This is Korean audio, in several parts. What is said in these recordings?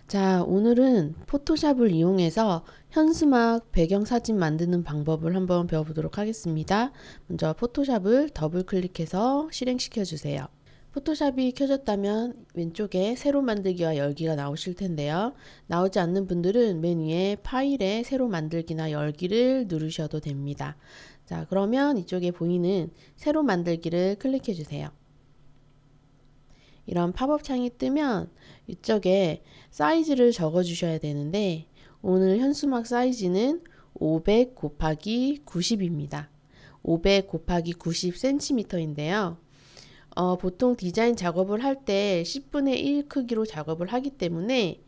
자, 오늘은 포토샵을 이용해서 현수막 배경사진 만드는 방법을 한번 배워보도록 하겠습니다. 먼저 포토샵을 더블 클릭해서 실행시켜 주세요. 포토샵이 켜졌다면 왼쪽에 새로 만들기와 열기가 나오실 텐데요. 나오지 않는 분들은 맨 위에 파일에 새로 만들기나 열기를 누르셔도 됩니다. 자, 그러면 이쪽에 보이는 새로 만들기를 클릭해 주세요. 이런 팝업 창이 뜨면 이쪽에 사이즈를 적어 주셔야 되는데 오늘 현수막 사이즈는 500 곱하기 90입니다. 500 곱하기 90cm인데요. 보통 디자인 작업을 할 때 10분의 1 크기로 작업을 하기 때문에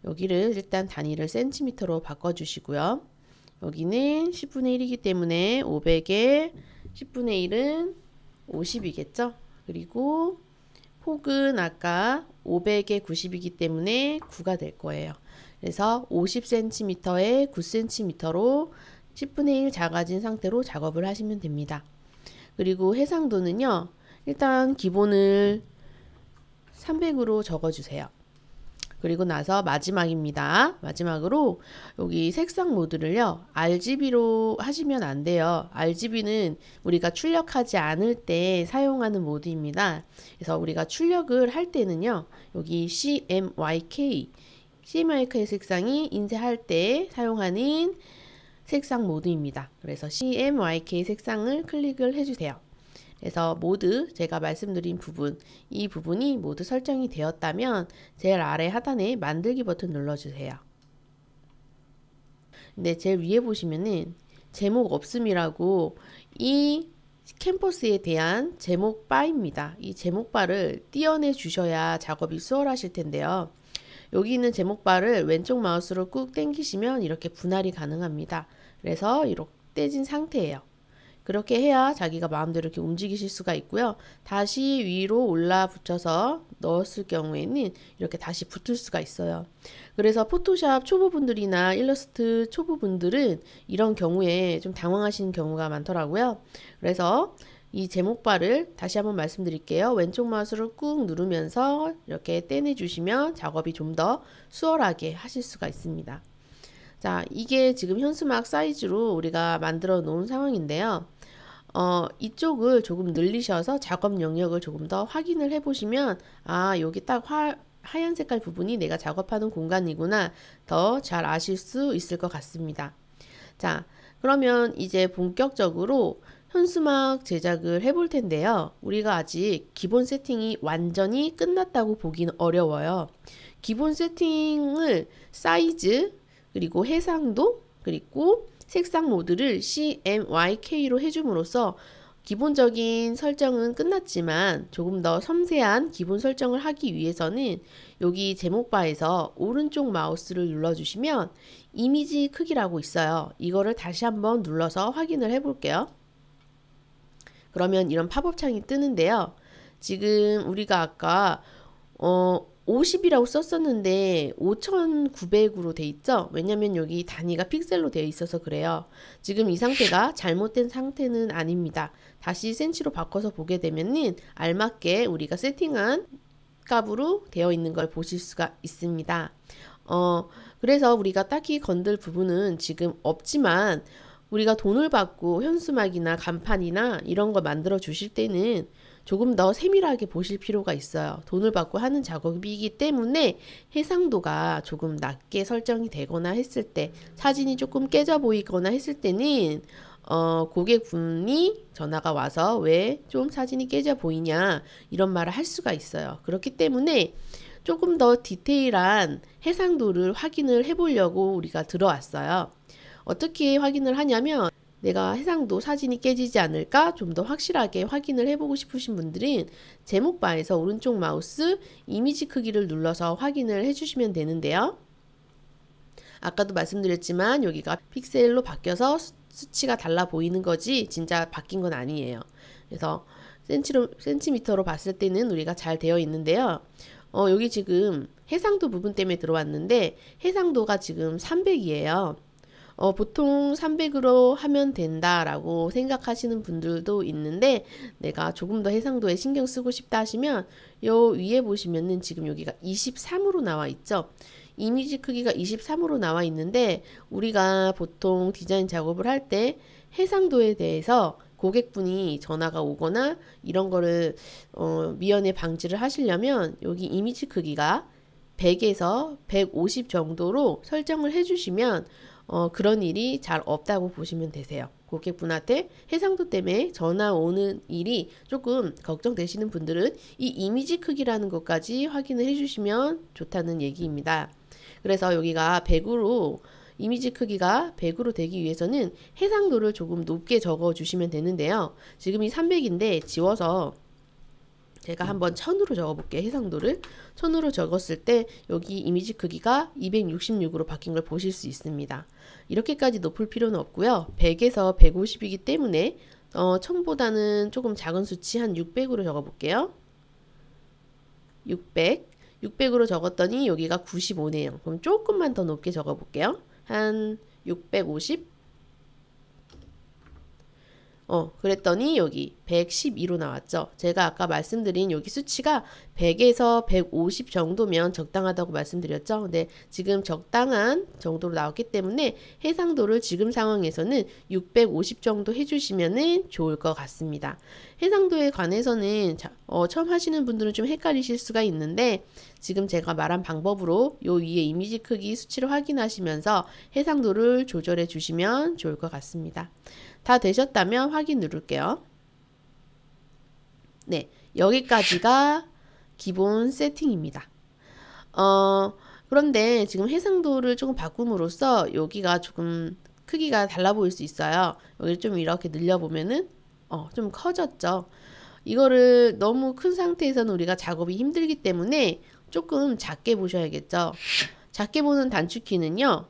여기를 일단 단위를 cm로 바꿔주시고요. 여기는 10분의 1이기 때문에 500에 10분의 1은 50이겠죠. 그리고 폭은 아까 500에 90이기 때문에 9가 될 거예요. 그래서 50cm에 9cm로 10분의 1 작아진 상태로 작업을 하시면 됩니다. 그리고 해상도는요. 일단 기본을 300으로 적어주세요. 그리고 나서 마지막입니다. 마지막으로 여기 색상 모드를요. RGB로 하시면 안 돼요. RGB는 우리가 출력하지 않을 때 사용하는 모드입니다. 그래서 우리가 출력을 할 때는요. 여기 CMYK 색상이 인쇄할 때 사용하는 색상 모드입니다. 그래서 CMYK 색상을 클릭을 해주세요. 그래서 모드 제가 말씀드린 부분 이 부분이 모두 설정이 되었다면 제일 아래 하단에 만들기 버튼 눌러주세요. 근데 제일 위에 보시면은 제목 없음이라고 이 캔버스에 대한 제목 바입니다. 이 제목 바를 띄어내 주셔야 작업이 수월하실 텐데요. 여기 있는 제목 바를 왼쪽 마우스로 꾹 당기시면 이렇게 분할이 가능합니다. 그래서 이렇게 떼진 상태예요. 그렇게 해야 자기가 마음대로 이렇게 움직이실 수가 있고요. 다시 위로 올라 붙여서 넣었을 경우에는 이렇게 다시 붙을 수가 있어요. 그래서 포토샵 초보분들이나 일러스트 초보분들은 이런 경우에 좀 당황하시는 경우가 많더라고요. 그래서 이 제목바를 다시 한번 말씀드릴게요. 왼쪽 마우스를 꾹 누르면서 이렇게 떼내 주시면 작업이 좀 더 수월하게 하실 수가 있습니다. 자, 이게 지금 현수막 사이즈로 우리가 만들어 놓은 상황인데요. 이쪽을 조금 늘리셔서 작업 영역을 조금 더 확인을 해 보시면 여기 딱 하얀 색깔 부분이 내가 작업하는 공간이구나 더 잘 아실 수 있을 것 같습니다. 자, 그러면 이제 본격적으로 현수막 제작을 해 볼 텐데요. 우리가 아직 기본 세팅이 완전히 끝났다고 보기는 어려워요. 기본 세팅을 사이즈 그리고 해상도 그리고 색상 모드를 CMYK로 해줌으로써 기본적인 설정은 끝났지만 조금 더 섬세한 기본 설정을 하기 위해서는 여기 제목바에서 오른쪽 마우스를 눌러주시면 이미지 크기라고 있어요. 이거를 다시 한번 눌러서 확인을 해 볼게요. 그러면 이런 팝업 창이 뜨는데요. 지금 우리가 아까 50이라고 썼었는데 5900으로 돼 있죠. 왜냐면 여기 단위가 픽셀로 되어 있어서 그래요. 지금 이 상태가 잘못된 상태는 아닙니다. 다시 센치로 바꿔서 보게 되면은 알맞게 우리가 세팅한 값으로 되어 있는 걸 보실 수가 있습니다. 그래서 우리가 딱히 건들 부분은 지금 없지만 우리가 돈을 받고 현수막이나 간판이나 이런 거 만들어 주실 때는 조금 더 세밀하게 보실 필요가 있어요. 돈을 받고 하는 작업이기 때문에 해상도가 조금 낮게 설정이 되거나 했을 때 사진이 조금 깨져 보이거나 했을 때는 고객분이 전화가 와서 왜 좀 사진이 깨져 보이냐 이런 말을 할 수가 있어요. 그렇기 때문에 조금 더 디테일한 해상도를 확인을 해보려고 우리가 들어왔어요. 어떻게 확인을 하냐면 내가 해상도 사진이 깨지지 않을까 좀 더 확실하게 확인을 해보고 싶으신 분들은 제목바에서 오른쪽 마우스 이미지 크기를 눌러서 확인을 해주시면 되는데요. 아까도 말씀드렸지만 여기가 픽셀로 바뀌어서 수치가 달라 보이는 거지 진짜 바뀐 건 아니에요. 그래서 센티미터로 봤을 때는 우리가 잘 되어 있는데요. 여기 지금 해상도 부분 때문에 들어왔는데 해상도가 지금 300이에요. 보통 300으로 하면 된다라고 생각하시는 분들도 있는데 내가 조금 더 해상도에 신경 쓰고 싶다 하시면 요 위에 보시면은 지금 여기가 23으로 나와 있죠. 이미지 크기가 23으로 나와 있는데 우리가 보통 디자인 작업을 할 때 해상도에 대해서 고객분이 전화가 오거나 이런 거를 미연에 방지를 하시려면 여기 이미지 크기가 100에서 150 정도로 설정을 해주시면 그런 일이 잘 없다고 보시면 되세요. 고객분한테 해상도 때문에 전화 오는 일이 조금 걱정되시는 분들은 이 이미지 크기라는 것까지 확인을 해주시면 좋다는 얘기입니다. 그래서 여기가 100으로 이미지 크기가 100으로 되기 위해서는 해상도를 조금 높게 적어 주시면 되는데요. 지금 이 300인데 지워서 제가 한번 1000으로 적어 볼게요. 해상도를 1000으로 적었을 때 여기 이미지 크기가 266으로 바뀐 걸 보실 수 있습니다. 이렇게까지 높을 필요는 없고요. 100에서 150이기 때문에 1000보다는 조금 작은 수치 한 600으로 적어 볼게요. 600으로 적었더니 여기가 95네요. 그럼 조금만 더 높게 적어 볼게요. 한 650. 그랬더니 여기 112로 나왔죠. 제가 아까 말씀드린 여기 수치가 100에서 150 정도면 적당하다고 말씀드렸죠. 근데 지금 적당한 정도로 나왔기 때문에 해상도를 지금 상황에서는 650 정도 해주시면 좋을 것 같습니다. 해상도에 관해서는 처음 하시는 분들은 좀 헷갈리실 수가 있는데 지금 제가 말한 방법으로 요 위에 이미지 크기 수치를 확인하시면서 해상도를 조절해 주시면 좋을 것 같습니다. 다 되셨다면 확인 누를게요. 네, 여기까지가 기본 세팅입니다. 그런데 지금 해상도를 조금 바꿈으로써 여기가 조금 크기가 달라 보일 수 있어요. 여기를 좀 이렇게 늘려보면은 좀 커졌죠. 이거를 너무 큰 상태에서는 우리가 작업이 힘들기 때문에 조금 작게 보셔야겠죠. 작게 보는 단축키는요.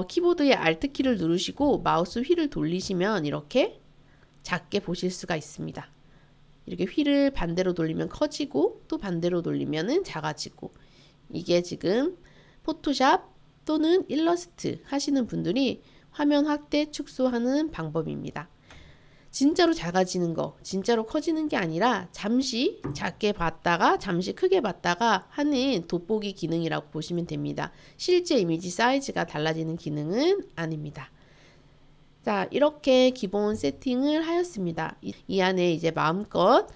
키보드의 Alt키를 누르시고 마우스 휠을 돌리시면 이렇게 작게 보실 수가 있습니다. 이렇게 휠을 반대로 돌리면 커지고 또 반대로 돌리면 작아지고 이게 지금 포토샵 또는 일러스트 하시는 분들이 화면 확대 축소하는 방법입니다. 진짜로 작아지는 거, 진짜로 커지는 게 아니라 잠시 작게 봤다가 잠시 크게 봤다가 하는 돋보기 기능이라고 보시면 됩니다. 실제 이미지 사이즈가 달라지는 기능은 아닙니다. 자, 이렇게 기본 세팅을 하였습니다. 이 안에 이제 마음껏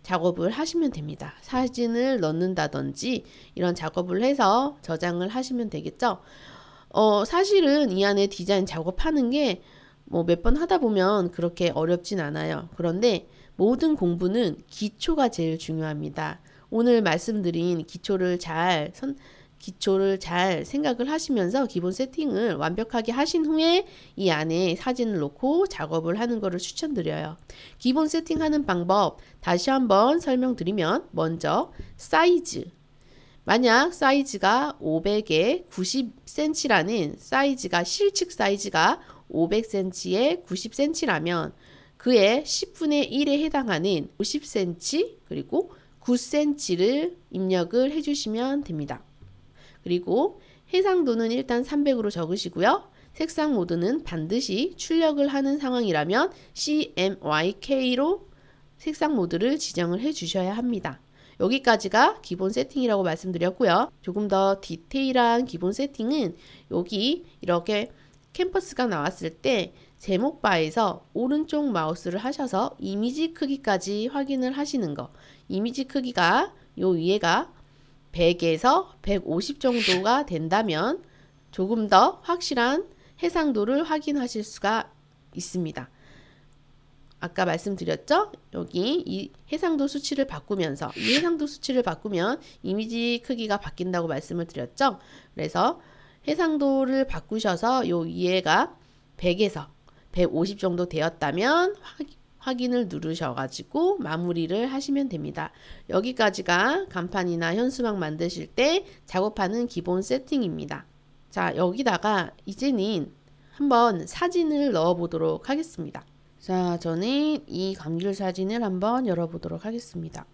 작업을 하시면 됩니다. 사진을 넣는다든지 이런 작업을 해서 저장을 하시면 되겠죠. 사실은 이 안에 디자인 작업하는 게 뭐 몇 번 하다 보면 그렇게 어렵진 않아요. 그런데 모든 공부는 기초가 제일 중요합니다. 오늘 말씀드린 기초를 잘 생각을 하시면서 기본 세팅을 완벽하게 하신 후에 이 안에 사진을 놓고 작업을 하는 것을 추천드려요. 기본 세팅하는 방법 다시 한번 설명드리면 먼저 사이즈. 만약 사이즈가 500에 90cm라는 사이즈가 실측 사이즈가 500cm에 90cm라면 그의 10분의 1에 해당하는 50cm 그리고 9cm를 입력을 해주시면 됩니다. 그리고 해상도는 일단 300으로 적으시고요. 색상 모드는 반드시 출력을 하는 상황이라면 CMYK로 색상 모드를 지정을 해 주셔야 합니다. 여기까지가 기본 세팅이라고 말씀드렸고요. 조금 더 디테일한 기본 세팅은 여기 이렇게 캔버스가 나왔을 때 제목 바에서 오른쪽 마우스를 하셔서 이미지 크기까지 확인을 하시는 거. 이미지 크기가 요 위에가 100에서 150 정도가 된다면 조금 더 확실한 해상도를 확인하실 수가 있습니다. 아까 말씀드렸죠? 여기 이 해상도 수치를 바꾸면서 이 해상도 수치를 바꾸면 이미지 크기가 바뀐다고 말씀을 드렸죠? 그래서 해상도를 바꾸셔서 요 위에가 100에서 150 정도 되었다면 확인을 누르셔가지고 마무리를 하시면 됩니다. 여기까지가 간판이나 현수막 만드실 때 작업하는 기본 세팅입니다. 자, 여기다가 이제는 한번 사진을 넣어 보도록 하겠습니다. 자, 저는 이 감귤 사진을 한번 열어보도록 하겠습니다.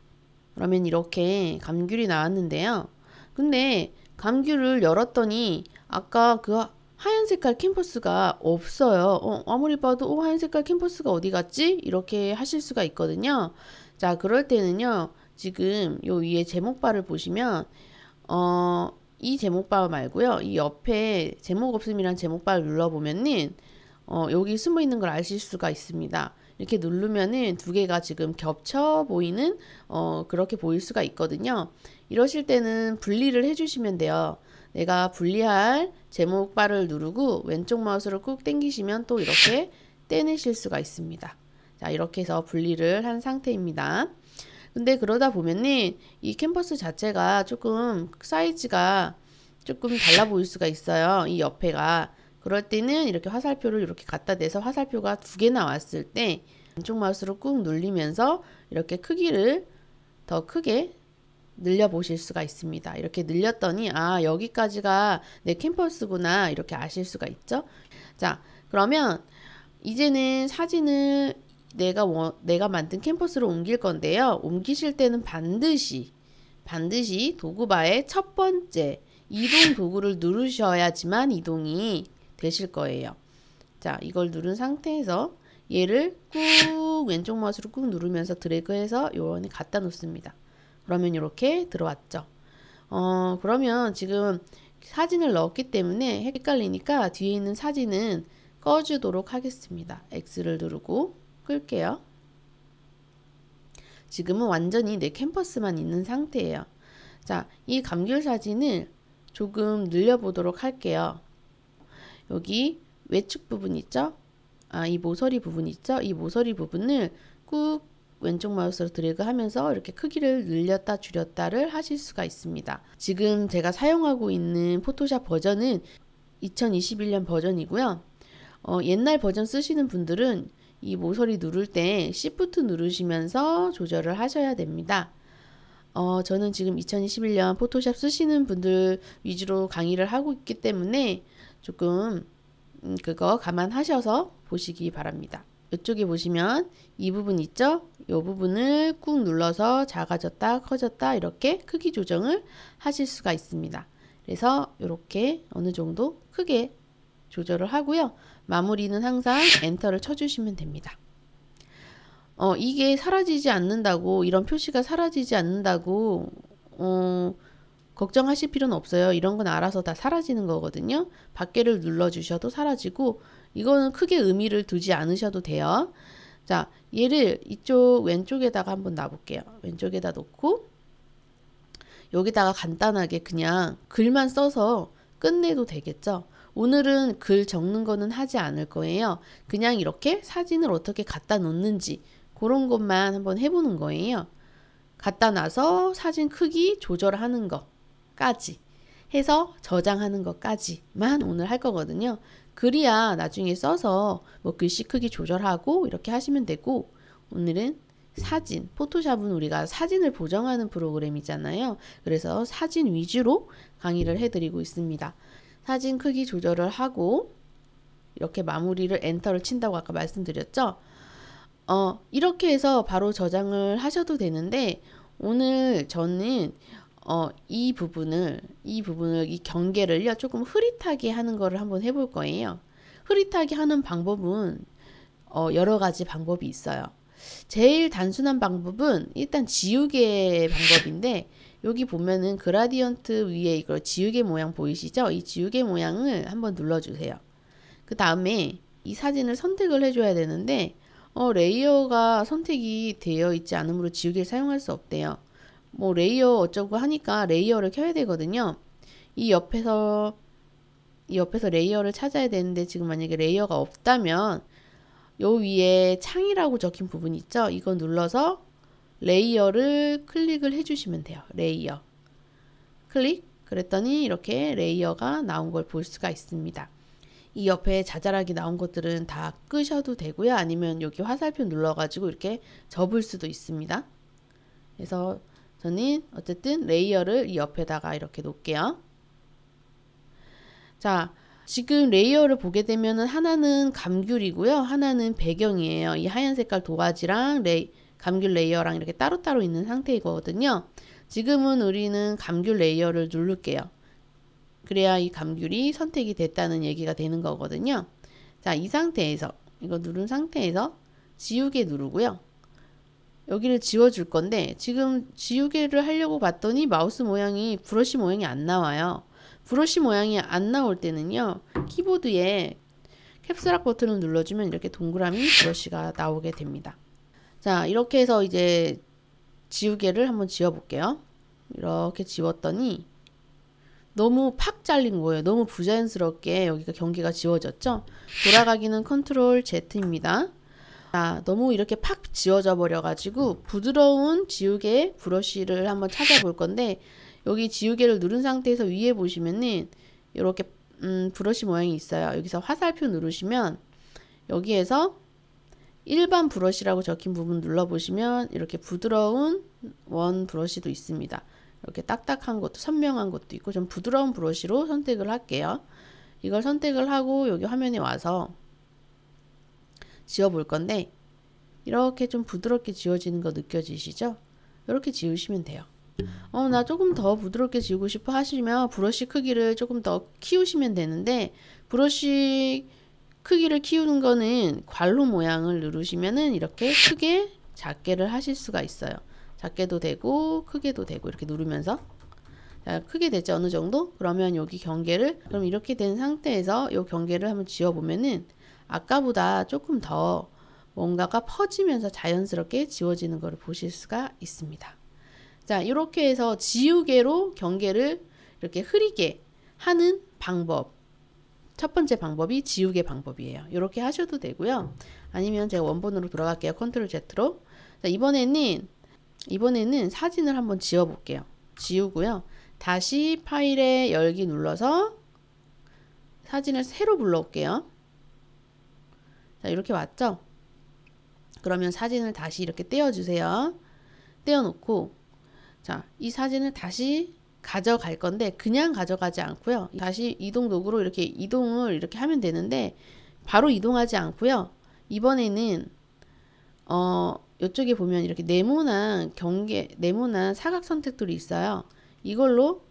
그러면 이렇게 감귤이 나왔는데요. 근데 감귤을 열었더니 아까 그 하얀 색깔 캔버스가 없어요. 아무리 봐도 하얀 색깔 캔버스가 어디 갔지? 이렇게 하실 수가 있거든요. 자, 그럴 때는요. 지금 요 위에 제목바를 보시면 이 제목바 말고요. 이 옆에 제목 없음이란 제목바를 눌러보면은 여기 숨어 있는 걸 아실 수가 있습니다. 이렇게 누르면은 두 개가 지금 겹쳐 보이는 그렇게 보일 수가 있거든요. 이러실 때는 분리를 해주시면 돼요. 내가 분리할 제목바를 누르고 왼쪽 마우스를 꾹 당기시면 또 이렇게 떼내실 수가 있습니다. 자, 이렇게 해서 분리를 한 상태입니다. 근데 그러다 보면은 이 캔버스 자체가 조금 사이즈가 조금 달라 보일 수가 있어요. 이 옆에가. 그럴 때는 이렇게 화살표를 이렇게 갖다 대서 화살표가 두 개 나왔을 때 왼쪽 마우스로 꾹 눌리면서 이렇게 크기를 더 크게 늘려 보실 수가 있습니다. 이렇게 늘렸더니 여기까지가 내 캔버스구나 이렇게 아실 수가 있죠. 자, 그러면 이제는 사진을 내가 만든 캔버스로 옮길 건데요. 옮기실 때는 반드시 도구바의 첫 번째 이동 도구를 누르셔야지만 이동이 되실 거예요. 자, 이걸 누른 상태에서 얘를 꾹 왼쪽 마우스로 꾹 누르면서 드래그해서 요런에 갖다 놓습니다. 그러면 이렇게 들어왔죠. 그러면 지금 사진을 넣었기 때문에 헷갈리니까 뒤에 있는 사진은 꺼주도록 하겠습니다. X를 누르고 끌게요. 지금은 완전히 내 캔버스만 있는 상태예요. 자, 이 감귤 사진을 조금 늘려보도록 할게요. 여기 외축 부분 있죠? 이 모서리 부분 있죠? 이 모서리 부분을 꾹 왼쪽 마우스로 드래그 하면서 이렇게 크기를 늘렸다 줄였다를 하실 수가 있습니다. 지금 제가 사용하고 있는 포토샵 버전은 2021년 버전이고요. 옛날 버전 쓰시는 분들은 이 모서리 누를 때 Shift 누르시면서 조절을 하셔야 됩니다. 저는 지금 2021년 포토샵 쓰시는 분들 위주로 강의를 하고 있기 때문에 조금 그거 감안하셔서 보시기 바랍니다. 이쪽에 보시면 이 부분 있죠? 이 부분을 꾹 눌러서 작아졌다 커졌다 이렇게 크기 조정을 하실 수가 있습니다. 그래서 이렇게 어느 정도 크게 조절을 하고요. 마무리는 항상 엔터를 쳐주시면 됩니다. 이게 사라지지 않는다고 이런 표시가 사라지지 않는다고 걱정하실 필요는 없어요. 이런 건 알아서 다 사라지는 거거든요. 밖에를 눌러주셔도 사라지고 이거는 크게 의미를 두지 않으셔도 돼요. 자, 얘를 이쪽 왼쪽에다가 한번 놔볼게요. 왼쪽에다 놓고 여기다가 간단하게 그냥 글만 써서 끝내도 되겠죠. 오늘은 글 적는 거는 하지 않을 거예요. 그냥 이렇게 사진을 어떻게 갖다 놓는지 그런 것만 한번 해보는 거예요. 갖다 놔서 사진 크기 조절하는 것까지 해서 저장하는 것까지만 오늘 할 거거든요. 글이야 나중에 써서 뭐 글씨 크기 조절하고 이렇게 하시면 되고 오늘은 사진, 포토샵은 우리가 사진을 보정하는 프로그램이잖아요. 그래서 사진 위주로 강의를 해드리고 있습니다. 사진 크기 조절을 하고 이렇게 마무리를 엔터를 친다고 아까 말씀드렸죠. 이렇게 해서 바로 저장을 하셔도 되는데 오늘 저는 이 부분을 이 경계를요 조금 흐릿하게 하는 거를 한번 해볼 거예요. 흐릿하게 하는 방법은 여러 가지 방법이 있어요. 제일 단순한 방법은 일단 지우개 방법인데 여기 보면은 그라디언트 위에 이거 지우개 모양 보이시죠? 이 지우개 모양을 한번 눌러주세요. 그 다음에 이 사진을 선택을 해줘야 되는데 레이어가 선택이 되어 있지 않으므로 지우개를 사용할 수 없대요. 뭐 레이어 어쩌고 하니까 레이어를 켜야 되거든요. 이 옆에서 레이어를 찾아야 되는데 지금 만약에 레이어가 없다면 요 위에 창이라고 적힌 부분 있죠? 이거 눌러서 레이어를 클릭을 해주시면 돼요. 레이어 클릭 그랬더니 이렇게 레이어가 나온 걸 볼 수가 있습니다. 이 옆에 자잘하게 나온 것들은 다 끄셔도 되고요. 아니면 여기 화살표 눌러가지고 이렇게 접을 수도 있습니다. 그래서 저는 어쨌든 레이어를 이 옆에다가 이렇게 놓을게요. 자, 지금 레이어를 보게 되면은 하나는 감귤이고요. 하나는 배경이에요. 이 하얀 색깔 도화지랑 감귤 레이어랑 이렇게 따로따로 있는 상태이거든요. 지금은 우리는 감귤 레이어를 누를게요. 그래야 이 감귤이 선택이 됐다는 얘기가 되는 거거든요. 자, 이 상태에서 이거 누른 상태에서 지우개 누르고요. 여기를 지워줄 건데 지금 지우개를 하려고 봤더니 마우스 모양이 브러쉬 모양이 안 나와요. 브러쉬 모양이 안 나올 때는요. 키보드에 캡슐락 버튼을 눌러주면 이렇게 동그라미 브러쉬가 나오게 됩니다. 자, 이렇게 해서 이제 지우개를 한번 지워볼게요. 이렇게 지웠더니 너무 팍 잘린 거예요. 너무 부자연스럽게 여기가 경계가 지워졌죠. 돌아가기는 컨트롤 Z입니다. 자, 너무 이렇게 팍 지워져 버려 가지고 부드러운 지우개 브러쉬를 한번 찾아볼 건데 여기 지우개를 누른 상태에서 위에 보시면은 이렇게 브러쉬 모양이 있어요. 여기서 화살표 누르시면 여기에서 일반 브러쉬라고 적힌 부분 눌러보시면 이렇게 부드러운 원 브러쉬도 있습니다. 이렇게 딱딱한 것도 선명한 것도 있고 좀 부드러운 브러쉬로 선택을 할게요. 이걸 선택을 하고 여기 화면에 와서 지워 볼 건데 이렇게 좀 부드럽게 지워지는 거 느껴지시죠? 이렇게 지우시면 돼요. 나 조금 더 부드럽게 지우고 싶어 하시면 브러쉬 크기를 조금 더 키우시면 되는데 브러쉬 크기를 키우는 거는 괄호 모양을 누르시면은 이렇게 크게 작게를 하실 수가 있어요. 작게도 되고 크게도 되고 이렇게 누르면서 자, 크게 됐죠 어느 정도? 그러면 여기 경계를 그럼 이렇게 된 상태에서 이 경계를 한번 지워보면은 아까보다 조금 더 뭔가가 퍼지면서 자연스럽게 지워지는 것을 보실 수가 있습니다. 자, 이렇게 해서 지우개로 경계를 이렇게 흐리게 하는 방법. 첫 번째 방법이 지우개 방법이에요. 이렇게 하셔도 되고요. 아니면 제가 원본으로 돌아갈게요. 컨트롤 Z로. 자, 이번에는 사진을 한번 지워 볼게요. 지우고요. 다시 파일에 열기 눌러서 사진을 새로 불러올게요. 자, 이렇게 왔죠? 그러면 사진을 다시 이렇게 떼어주세요. 떼어놓고 자, 이 사진을 다시 가져갈 건데 그냥 가져가지 않고요. 다시 이동 도구로 이렇게 이동을 이렇게 하면 되는데 바로 이동하지 않고요. 이번에는 이쪽에 보면 이렇게 네모난 네모난 사각 선택들이 있어요. 이걸로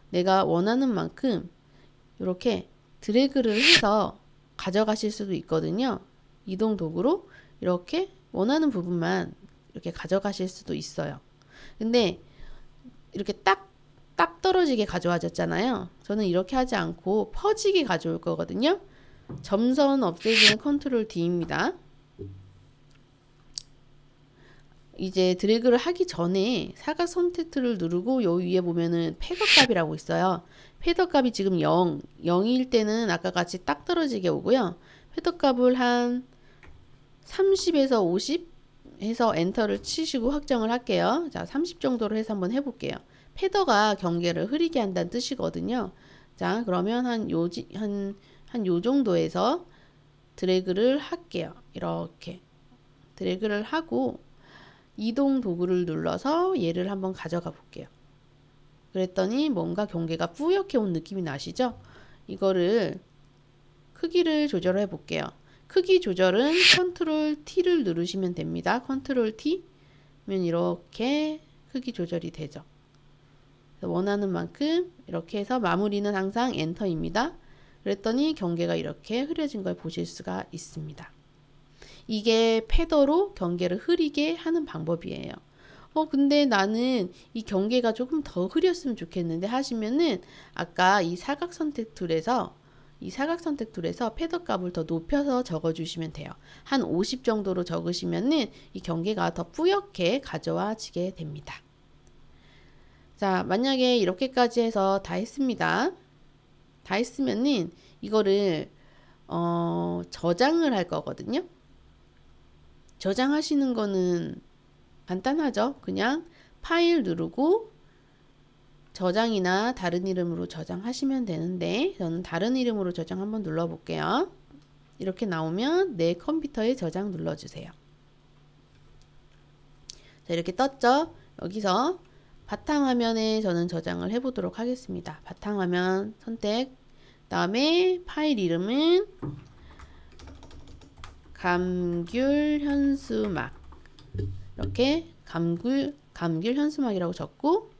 내가 원하는 만큼 이렇게 드래그를 해서 가져가실 수도 있거든요. 이동 도구로 이렇게 원하는 부분만 이렇게 가져가실 수도 있어요. 근데 이렇게 딱 떨어지게 가져와졌잖아요. 저는 이렇게 하지 않고 퍼지게 가져올 거거든요. 점선 없애기는 컨트롤 D입니다. 이제 드래그를 하기 전에 사각 선택틀을 누르고 요 위에 보면은 패더 값이라고 있어요. 패더 값이 지금 0일 때는 아까 같이 딱 떨어지게 오고요. 패더 값을 한 30에서 50 해서 엔터를 치시고 확정을 할게요. 자, 30 정도로 해서 한번 해볼게요. 패더가 경계를 흐리게 한다는 뜻이거든요. 자, 그러면 한 요 정도에서 드래그를 할게요. 이렇게 드래그를 하고 이동 도구를 눌러서 얘를 한번 가져가 볼게요. 그랬더니 뭔가 경계가 뿌옇게 온 느낌이 나시죠? 이거를 크기를 조절해 볼게요. 크기 조절은 컨트롤 T를 누르시면 됩니다. 컨트롤 T 면 이렇게 크기 조절이 되죠. 원하는 만큼 이렇게 해서 마무리는 항상 엔터입니다. 그랬더니 경계가 이렇게 흐려진 걸 보실 수가 있습니다. 이게 패더로 경계를 흐리게 하는 방법이에요. 근데 나는 이 경계가 조금 더 흐렸으면 좋겠는데 하시면은 아까 이 사각 선택 툴에서 패더 값을 더 높여서 적어주시면 돼요. 한 50 정도로 적으시면은 이 경계가 더 뿌옇게 가져와지게 됩니다. 자, 만약에 이렇게까지 해서 다 했습니다. 다 했으면은 이거를 저장을 할 거거든요. 저장하시는 거는 간단하죠. 그냥 파일 누르고 저장이나 다른 이름으로 저장하시면 되는데 저는 다른 이름으로 저장 한번 눌러볼게요. 이렇게 나오면 내 컴퓨터에 저장 눌러주세요. 자, 이렇게 떴죠. 여기서 바탕화면에 저는 저장을 해보도록 하겠습니다. 바탕화면 선택, 다음에 파일 이름은 감귤 현수막, 이렇게 감귤 현수막이라고 적고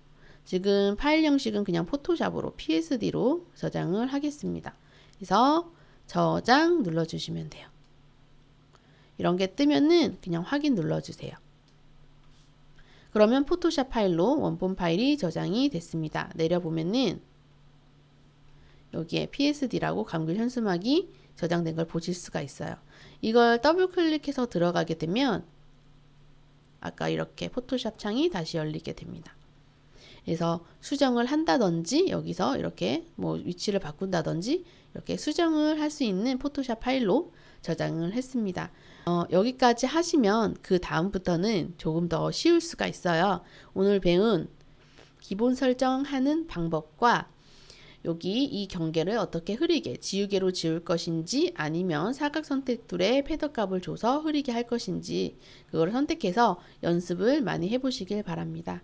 지금 파일 형식은 그냥 포토샵으로 PSD로 저장을 하겠습니다. 그래서 저장 눌러주시면 돼요. 이런 게 뜨면은 그냥 확인 눌러주세요. 그러면 포토샵 파일로 원본 파일이 저장이 됐습니다. 내려보면은 여기에 PSD라고 감귤 현수막이 저장된 걸 보실 수가 있어요. 이걸 더블 클릭해서 들어가게 되면 아까 이렇게 포토샵 창이 다시 열리게 됩니다. 그래서 수정을 한다든지 여기서 이렇게 뭐 위치를 바꾼다든지 이렇게 수정을 할 수 있는 포토샵 파일로 저장을 했습니다. 여기까지 하시면 그 다음부터는 조금 더 쉬울 수가 있어요. 오늘 배운 기본 설정하는 방법과 여기 이 경계를 어떻게 흐리게 지우개로 지울 것인지 아니면 사각 선택툴에 패더 값을 줘서 흐리게 할 것인지 그걸 선택해서 연습을 많이 해보시길 바랍니다.